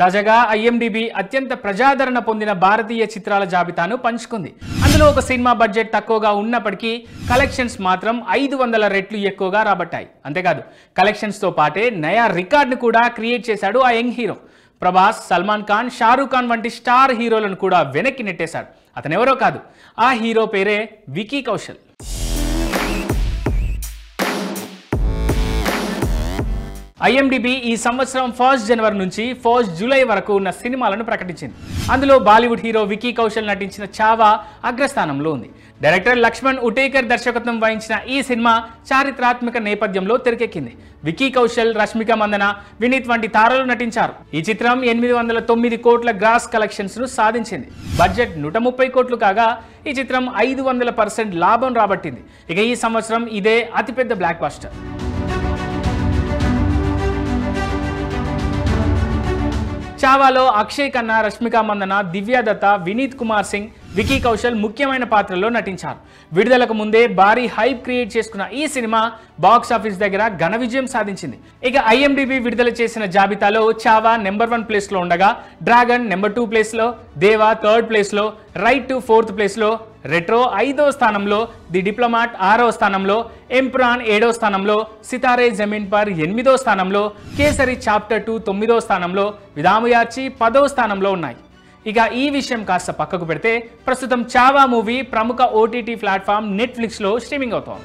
తాజాగా IMDb అత్యంత ప్రజాదరణ పొందిన భారతీయ చిత్రాల జాబితాను పంచుకుంది. అందులో ఒక సినిమా బడ్జెట్ తక్కువగా ఉన్నప్పటికీ కలెక్షన్స్ మాత్రం 500 రెట్లు ఎక్కువగా రాబట్టాయి. అంతేకాదు కలెక్షన్స్తో పాటే నయా రికార్డును కూడా క్రియేట్ చేశాడు ఆ యంగ్ హీరో. ప్రభాస్, సల్మాన్ ఖాన్, షారూక్ ఖాన్ వంటి స్టార్ హీరోలను కూడా వెనక్కి నెట్టేశాడు. అతనెవరో కాదు, ఆ హీరో పేరే వికీ కౌశల్. IMDb ఈ సంవత్సరం 1 జనవరి నుంచి 1 జూలై వరకు ఉన్న సినిమాలను ప్రకటించింది. అందులో బాలీవుడ్ హీరో వికీ కౌశల్ నటించిన చావా అగ్రస్థానంలో ఉంది. డైరెక్టర్ లక్ష్మణ్ ఉటేకర్ దర్శకత్వం వహించిన ఈ సినిమా చారిత్రాత్మక నేపథ్యంలో తెరకెక్కింది. వికీ కౌశల్, రష్మిక మందన, వినీత్ వంటి తారలు నటించారు. ఈ చిత్రం 809 కోట్ల గ్రాస్ కలెక్షన్స్ ను సాధించింది. బడ్జెట్ 130 కోట్లు కాగా ఈ చిత్రం 500% లాభం రాబట్టింది. ఇక ఈ సంవత్సరం ఇదే అతిపెద్ద బ్లాక్ బస్టర్. చావాలో అక్షయ్ ఖన్నా, రష్మిక మందన, దివ్య దత్త, వినీత్ కుమార్ సింగ్, వికీ కౌశల్ ముఖ్యమైన పాత్రల్లో నటించారు. విడుదలకు ముందే భారీ హైప్ క్రియేట్ చేసుకున్న ఈ సినిమా బాక్స్ ఆఫీస్ దగ్గర ఘన విజయం సాధించింది. ఇక IMDb విడుదల చేసిన జాబితాలో చావా నెంబర్ 1 ప్లేస్లో ఉండగా, డ్రాగన్ నెంబర్ 2 ప్లేస్లో, దేవా 3rd ప్లేస్లో, రైట్ టు 4th ప్లేస్లో, రెట్రో 5వ స్థానంలో, ది డిప్లొమాట్ 6వ స్థానంలో, ఎంప్రాన్ 7వ స్థానంలో, సితారే జమీన్ పర్ 8వ స్థానంలో, కేసరి చాప్టర్ 2 9వ స్థానంలో, విదాముయాచి 10వ స్థానంలో ఉన్నాయి. ఇక ఈ విషయం కాస్త పక్కకు పెడితే ప్రస్తుతం చావా మూవీ ప్రముఖ OTT ప్లాట్ఫామ్ నెట్ఫ్లిక్స్లో స్ట్రీమింగ్ అవుతోంది.